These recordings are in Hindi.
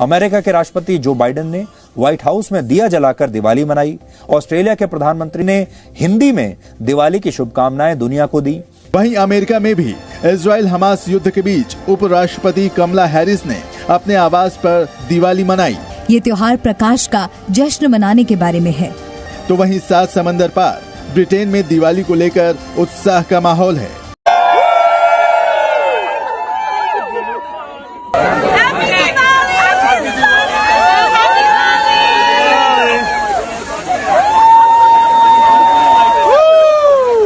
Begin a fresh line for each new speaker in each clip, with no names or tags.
अमेरिका के राष्ट्रपति जो बाइडेन ने व्हाइट हाउस में दिया जलाकर दिवाली मनाई। ऑस्ट्रेलिया के प्रधानमंत्री ने हिंदी में दिवाली की शुभकामनाएं दुनिया को दी।
वहीं अमेरिका में भी इजराइल हमास युद्ध के बीच उपराष्ट्रपति कमला हैरिस ने अपने आवास पर दिवाली मनाई।
ये त्योहार प्रकाश का जश्न मनाने के बारे में है।
तो वहीं 7 समंदर पार ब्रिटेन में दिवाली को लेकर उत्साह का माहौल है।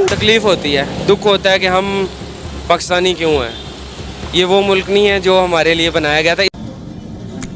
तकलीफ होती है, दुख होता है कि हम पाकिस्तानी क्यों हैं। ये वो मुल्क नहीं है जो हमारे लिए बनाया गया था।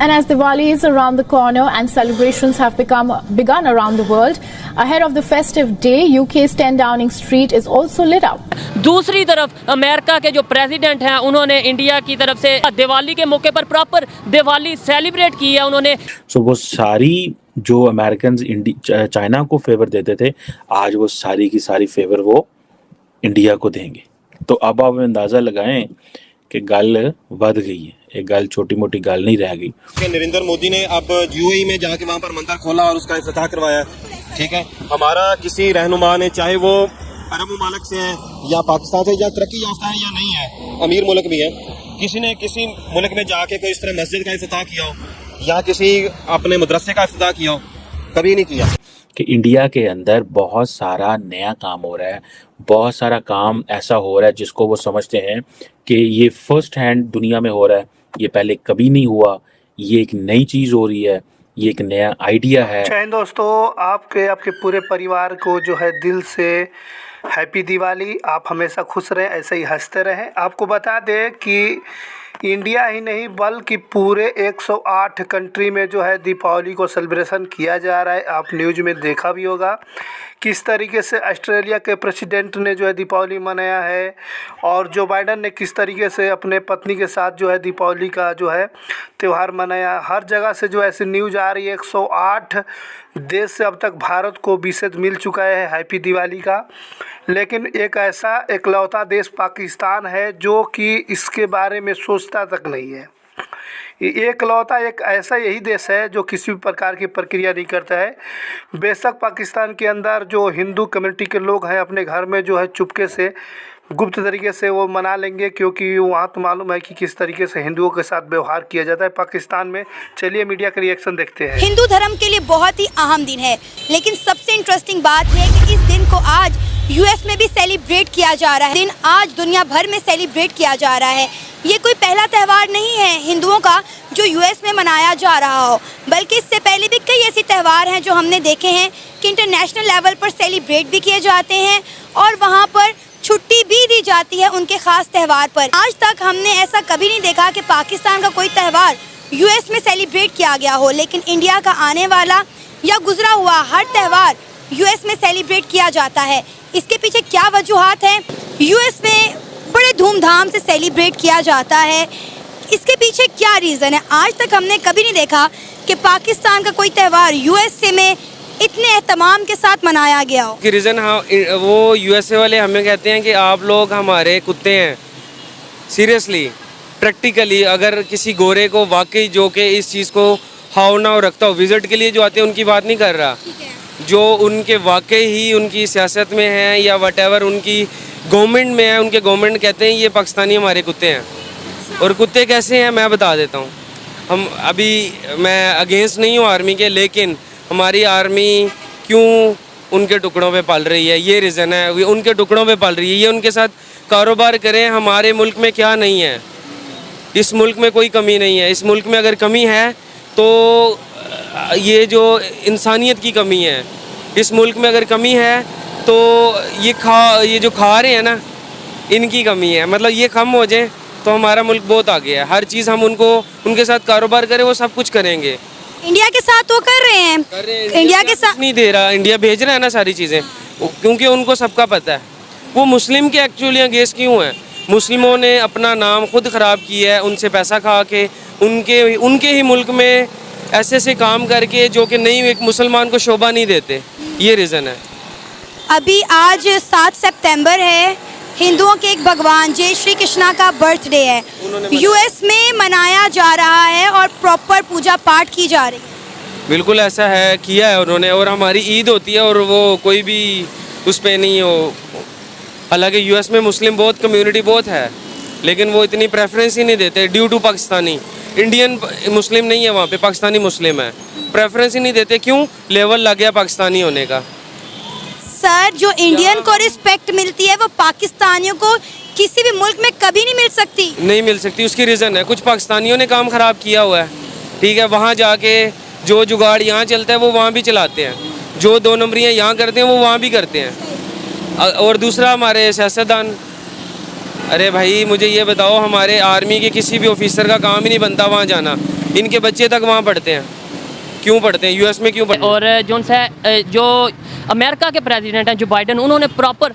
And as Diwali is around the corner and celebrations have begun around the world, ahead of the festive day, UK's 10 Downing Street is also lit up.
दूसरी तरफ अमेरिका के जो प्रेसिडेंट हैं उन्होंने इंडिया की तरफ से दिवाली के मौके पर प्रॉपर दिवाली सेलिब्रेट की है उन्होंने।
वो सारी जो अमेरिकन चाइना को फेवर देते थे, आज वो सारी की सारी फेवर वो इंडिया को देंगे। तो अब आप अंदाजा लगाएं कि गल बढ़ गई है, एक गल छोटी मोटी गल नहीं रह गई।
नरेंद्र मोदी ने अब यूएई में जाके वहां पर मंदिर खोला और उसका इफ्तिताह करवाया। ठीक है, हमारा किसी रहनुमा ने, चाहे वो अरब मुमालिक से है या पाकिस्तान से या तरक्की याफ्ता है या नहीं है, अमीर मुल्क भी है, किसी ने किसी मुल्क में जाके कोई इस तरह मस्जिद का इफ्तिताह किया हो या किसी अपने मदरसे का इफ्तिताह किया हो? कभी नहीं किया।
कि इंडिया के अंदर बहुत सारा नया काम हो रहा है, बहुत सारा काम ऐसा हो रहा है जिसको वो समझते हैं कि ये फर्स्ट हैंड दुनिया में हो रहा है, ये पहले कभी नहीं हुआ, ये एक नई चीज़ हो रही है, ये एक नया आइडिया है।
चैन दोस्तों, आपके पूरे परिवार को जो है दिल से हैप्पी दिवाली। आप हमेशा खुश रहें, ऐसे ही हंसते रहें। आपको बता दें कि इंडिया ही नहीं बल्कि पूरे 108 कंट्री में जो है दीपावली को सेलिब्रेशन किया जा रहा है। आप न्यूज़ में देखा भी होगा किस तरीके से ऑस्ट्रेलिया के प्रेसिडेंट ने जो है दीपावली मनाया है और जो बाइडेन ने किस तरीके से अपने पत्नी के साथ जो है दीपावली का जो है त्यौहार मनाया। हर जगह से जो ऐसी न्यूज़ आ रही है। 108 देश से अब तक भारत को विशेष मिल चुका है हैप्पी दिवाली का, लेकिन एक ऐसा इकलौता देश पाकिस्तान है जो कि इसके बारे में सोचता तक नहीं है। एकलौता एक ऐसा यही देश है जो किसी भी प्रकार की प्रक्रिया नहीं करता है। बेशक पाकिस्तान के अंदर जो हिंदू कम्युनिटी के लोग हैं अपने घर में जो है चुपके से गुप्त तरीके से वो मना लेंगे, क्योंकि वहाँ तो मालूम है कि किस tariके से हिंदुओं के साथ व्यवहार किया जाता है पाकिस्तान में। चलिए मीडिया का रिएक्शन देखते हैं।
हिंदू धर्म के लिए बहुत ही अहम दिन है, लेकिन सबसे इंटरेस्टिंग बात है कि इस दिन को आज यूएस में भी सेलिब्रेट किया जा रहा है। दिन आज दुनिया भर में सेलिब्रेट किया जा रहा है। ये कोई पहला त्यौहार नहीं है हिंदुओं का जो यूएस में मनाया जा रहा हो, बल्कि इससे पहले भी कई ऐसे त्यौहार हैं जो हमने देखे हैं कि इंटरनेशनल लेवल पर सेलिब्रेट भी किए जाते हैं और वहाँ पर छुट्टी भी दी जाती है उनके खास त्यौहार पर। आज तक हमने ऐसा कभी नहीं देखा कि पाकिस्तान का कोई त्यौहार यूएस में सेलिब्रेट किया गया हो, लेकिन इंडिया का आने वाला या गुजरा हुआ हर त्यौहार यूएस में सेलिब्रेट किया जाता है। इसके पीछे क्या वजूहात हैं? यूएस में बड़े धूमधाम से सेलिब्रेट किया जाता है, इसके पीछे क्या रीज़न है? आज तक हमने कभी नहीं देखा कि पाकिस्तान का कोई त्यौहार यूएसए में इतने एहतमाम के साथ मनाया गया हो।
कि रीज़न वो यूएसए वाले हमें कहते हैं कि आप लोग हमारे कुत्ते हैं। सीरियसली प्रैक्टिकली अगर किसी गोरे को वाकई जो कि इस चीज़ को हावना और रखता हो, विजिट के लिए जो आते हैं उनकी बात नहीं कर रहा, जो उनके वाकई ही उनकी सियासत में है या वटेवर उनकी गवर्नमेंट में है, उनके गवर्नमेंट कहते हैं ये पाकिस्तानी हमारे कुत्ते हैं। और कुत्ते कैसे हैं मैं बता देता हूँ। मैं अगेंस्ट नहीं हूँ आर्मी के, लेकिन हमारी आर्मी क्यों उनके टुकड़ों पे पल रही है, ये रीज़न है। उनके टुकड़ों पे पल रही है, ये उनके साथ कारोबार करें। हमारे मुल्क में क्या नहीं है? इस मुल्क में कोई कमी नहीं है। इस मुल्क में अगर कमी है तो ये जो इंसानियत की कमी है। इस मुल्क में अगर कमी है तो ये जो खा रहे हैं ना, इनकी कमी है। मतलब ये कम हो जाए तो हमारा मुल्क बहुत आगे है। हर चीज़ हम उनके साथ कारोबार करें, वो सब कुछ करेंगे।
इंडिया के साथ तो कर रहे हैं, इंडिया के साथ
नहीं दे रहा। इंडिया भेज रहा है ना सारी चीज़ें, क्योंकि उनको सबका पता है वो मुस्लिम के एक्चुअली अगेंस्ट क्यों है। मुस्लिमों ने अपना नाम खुद ख़राब किया है, उनसे पैसा खा के, उनके ही मुल्क में ऐसे काम करके जो कि नहीं एक मुसलमान को शोभा नहीं देते। ये रीज़न है।
अभी आज 7 सितंबर है, हिंदुओं के एक भगवान श्री कृष्णा का बर्थडे है, यूएस में मनाया जा रहा है और प्रॉपर पूजा पूजा पाठ की जा रही है।
बिल्कुल ऐसा है, किया है उन्होंने। और हमारी ईद होती है और वो कोई भी उस पर नहीं हो। हालांकि यूएस में मुस्लिम बहुत कम्युनिटी बहुत है, लेकिन वो इतनी प्रेफरेंस ही नहीं देते due to Pakistani. Indian Muslim नहीं है वहाँ पे, पाकिस्तानी मुस्लिम है, प्रेफरेंस ही नहीं देते। क्यों? लेवल लग गया पाकिस्तानी होने का।
सर, जो इंडियन को रिस्पेक्ट मिलती है वो पाकिस्तानियों को किसी भी मुल्क में कभी नहीं मिल सकती।
नहीं मिल सकती। उसकी रीज़न है, कुछ पाकिस्तानियों ने काम ख़राब किया हुआ है, ठीक है। वहाँ जाके जो जुगाड़ यहाँ चलता है वो वहाँ भी चलाते हैं, जो 2 नंबरियाँ यहाँ करते हैं वो वहाँ भी करते हैं। और दूसरा, हमारे सियासतदान, अरे भाई मुझे ये बताओ, हमारे आर्मी के किसी भी ऑफिसर का काम ही नहीं बनता वहाँ जाना। इनके बच्चे तक वहाँ पढ़ते हैं। क्यों पढ़ते हैं? यूएस में क्यों पढ़ते हैं?
और जो अमेरिका के प्रेसिडेंट हैं जो बाइडन, उन्होंने प्रॉपर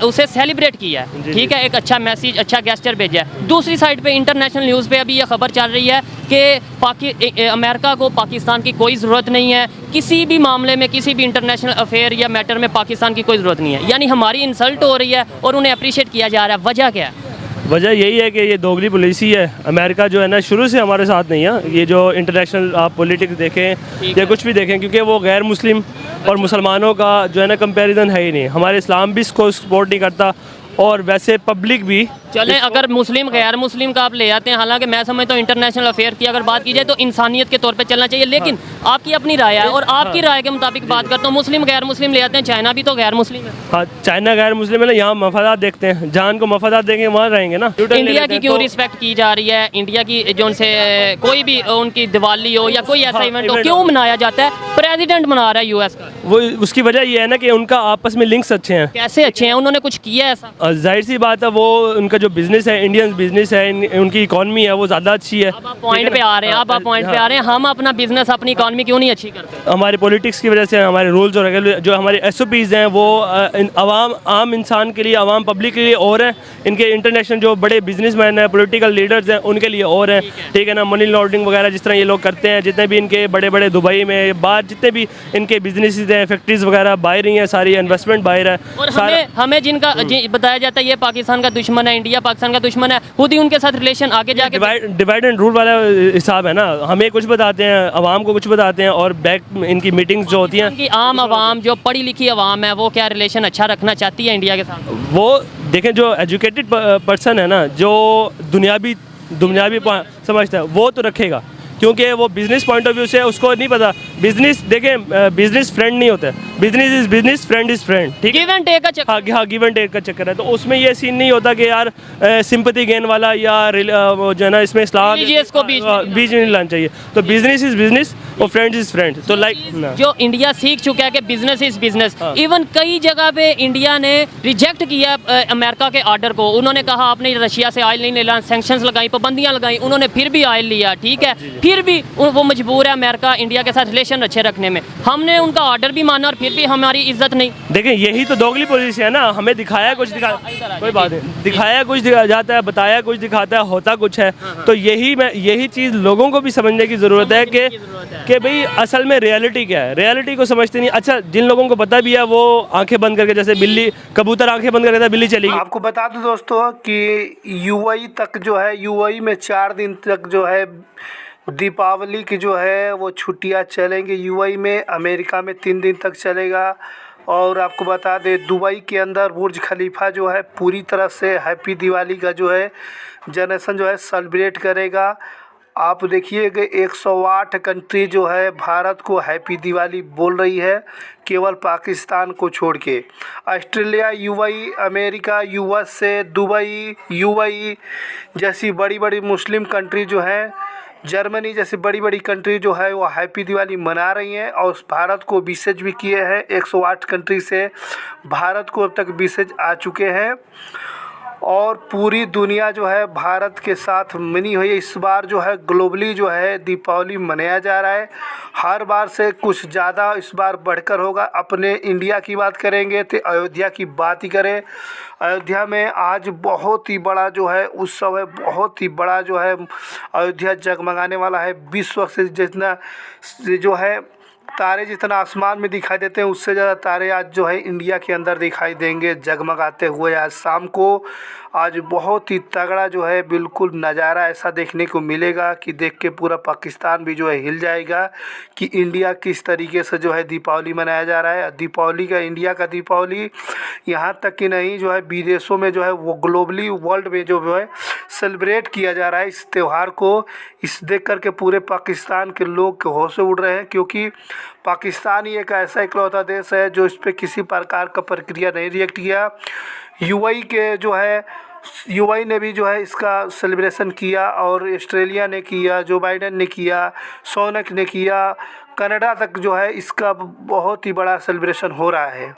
उसे सेलिब्रेट किया है, ठीक है। एक अच्छा मैसेज, अच्छा गेस्चर भेजा है। दूसरी साइड पे इंटरनेशनल न्यूज़ पे अभी ये खबर चल रही है कि अमेरिका को पाकिस्तान की कोई ज़रूरत नहीं है। किसी भी मामले में, किसी भी इंटरनेशनल अफेयर या मैटर में पाकिस्तान की कोई ज़रूरत नहीं है। यानी हमारी इंसल्ट हो रही है और उन्हें अप्रिशिएट किया जा रहा है। वजह क्या है?
वजह यही है कि ये दोगली पॉलिसी है। अमेरिका जो है ना, शुरू से हमारे साथ नहीं है। ये जो इंटरनेशनल आप पॉलिटिक्स देखें या कुछ भी देखें, क्योंकि वो गैर मुस्लिम और मुसलमानों का जो है ना कंपैरिजन है ही नहीं। हमारे इस्लाम भी इसको सपोर्ट नहीं करता, और वैसे पब्लिक भी।
चलें, अगर मुस्लिम गैर मुस्लिम का आप ले आते हैं, हालांकि मैं समझता हूँ इंटरनेशनल अफेयर की अगर बात की जाए तो इंसानियत के तौर पे चलना चाहिए। लेकिन आपकी अपनी राय है, और आपकी राय के मुताबिक बात करता हूँ, मुस्लिम गैर मुस्लिम ले आते हैं। चाइना भी तो गैर मुस्लिम है।
हाँ, चाइना गैर मुस्लिम है ना, यहाँ मफादात देखते हैं, जान को मफादात देंगे वहाँ रहेंगे ना।
इंडिया की क्यों रिस्पेक्ट की जा रही है? इंडिया की जो उनसे कोई भी उनकी दिवाली हो या कोई ऐसा इवेंट हो, क्यों मनाया जाता है? प्रेसिडेंट मना रहा है यूएस का।
वो उसकी वजह ये है ना कि उनका आपस में लिंक्स अच्छे हैं।
कैसे अच्छे हैं? उन्होंने कुछ किया ऐसा?
जाहिर सी बात है, वो उनका जो बिजनेस है, इंडियन बिजनेस है, उनकी इकॉनमी है वो ज़्यादा अच्छी है।
अब आप पॉइंट पे आ रहे हैं, हम अपना बिजनेस, अपनी इकॉनमी क्यों नहीं अच्छी करते?
हमारे पॉलिटिक्स की वजह से, हमारे रूल्स और रेगुलेशन, जो हमारे SOPs हैं वो आम इंसान के लिए, आवाम पब्लिक के लिए और हैं। इनके इंटरनेशनल जो बड़े बिजनेसमैन हैं, पॉलिटिकल लीडर्स हैं, उनके लिए और हैं, ठीक है ना। मनी लॉन्ड्रिंग वगैरह जिस तरह ये लोग करते हैं, जितने भी इनके बड़े बड़े दुबई में बाहर जितने भी इनके बिजनेस हैं, फैक्ट्रीज वगैरह बाहर ही हैं, सारी इन्वेस्टमेंट बाहर है।
और हमें जिनका बताया जाता है ये पाकिस्तान का दुश्मन है, इंडिया पाकिस्तान का दुश्मन है, खुद ही उनके साथ रिलेशन आगे जाके
डिवाइड एंड रूल वाला हिसाब है ना। हमें कुछ बताते हैं, अवाम को कुछ बताते हैं, और बैक इनकी मीटिंग्स जो होती हैं,
आम आवाम जो पढ़ी लिखी आवाम है वो क्या रिलेशन अच्छा रखना चाहती है इंडिया के साथ?
वो देखें, जो एजुकेटेड पर्सन है ना, जो दुनियावी समझता है, वो तो रखेगा, क्योंकि वो बिजनेस पॉइंट ऑफ व्यू से उसको नहीं पता। बिजनेस देखें, बिजनेस फ्रेंड नहीं होता है, business is business, friend is friend, ठीक है।
गिव एंड टेक का चक्कर।
हाँ, गिव एंड टेक का चक्कर है। तो उसमें ये सीन नहीं होता कि यार सिंपैथी गेन वाला या जो है ना, इसमें इस्लाम
को बीच
में नहीं लाना चाहिए। तो बिजनेस इज बिजनेस और फ्रेंड इज फ्रेंड। तो लाइक
जो इंडिया सीख चुका है कि बिजनेस इज बिजनेस। इवन कई जगह पे इंडिया ने रिजेक्ट किया अमेरिका के ऑर्डर को। उन्होंने कहा आपने रशिया से ऑयल नहीं लेना, सैंक्शंस लगाई, पाबंदियां लगाई, उन्होंने फिर भी ऑयल लिया, ठीक है। फिर भी वो मजबूर है अमेरिका इंडिया के साथ रिलेशन अच्छे रखने में। हमने उनका ऑर्डर भी माना और फिर भी हमारी इज्जत नहीं।
देखें, यही तो दोगली पॉलिसी है ना। हमें दिखाया कुछ कोई बात नहीं, दिखाया कुछ जाता है, बताया कुछ दिखाता है, होता कुछ है। तो यही चीज़ लोगों को भी समझने की ज़रूरत है कि भाई असल में रियलिटी क्या है। रियलिटी को समझते नहीं। अच्छा, जिन लोगों को पता भी है वो आंखें बंद करके, जैसे बिल्ली, कबूतर आंखें बंद करके बिल्ली चली गई।
आपको बता दूं दोस्तों कि यूएई तक जो है, यूएई में 4 दिन तक जो है दीपावली की जो है वो छुट्टियां चलेंगी। यूएई में, अमेरिका में 3 दिन तक चलेगा। और आपको बता दें, दुबई के अंदर बुर्ज खलीफा जो है पूरी तरह से हैप्पी दिवाली का जो है जनरेशन जो है सेलिब्रेट करेगा। आप देखिए कि 108 कंट्री जो है भारत को हैप्पी दिवाली बोल रही है, केवल पाकिस्तान को छोड़ के। Australia, UAE, America, USA, Dubai, UAE जैसी बड़ी बड़ी मुस्लिम कंट्री जो है, जर्मनी जैसी बड़ी बड़ी कंट्री जो है वो हैप्पी दिवाली मना रही हैं। और भारत को मैसेज भी किए हैं। 108 कंट्री से भारत को अब तक मैसेज आ चुके हैं। और पूरी दुनिया जो है भारत के साथ मिली हुई है। इस बार जो है ग्लोबली जो है दीपावली मनाया जा रहा है। हर बार से कुछ ज़्यादा इस बार बढ़कर होगा। अपने इंडिया की बात करेंगे तो अयोध्या की बात ही करें। अयोध्या में आज बहुत ही बड़ा जो है उत्सव है, बहुत ही बड़ा जो है अयोध्या जगमगाने वाला है। विश्व से जितना जो है तारे जितना आसमान में दिखाई देते हैं उससे ज़्यादा तारे आज जो है इंडिया के अंदर दिखाई देंगे जगमगाते हुए आज शाम को। आज बहुत ही तगड़ा जो है बिल्कुल नज़ारा ऐसा देखने को मिलेगा कि देख के पूरा पाकिस्तान भी जो है हिल जाएगा कि इंडिया किस तरीके से जो है दीपावली मनाया जा रहा है। दीपावली का, इंडिया का दीपावली यहाँ तक कि नहीं जो है विदेशों में जो है वो ग्लोबली वर्ल्ड में जो है सेलिब्रेट किया जा रहा है इस त्यौहार को। इस देख कर के पूरे पाकिस्तान के लोग के होश उड़ रहे हैं, क्योंकि पाकिस्तान ही एक ऐसा इकलौता देश है जो इस पर किसी प्रकार का प्रक्रिया नहीं रिएक्ट किया। यूएई के जो है यूएई ने भी जो है इसका सेलिब्रेशन किया और ऑस्ट्रेलिया ने किया, जो बाइडेन ने किया, सोनक ने किया, कनाडा तक जो है इसका बहुत ही बड़ा सेलिब्रेशन हो रहा है।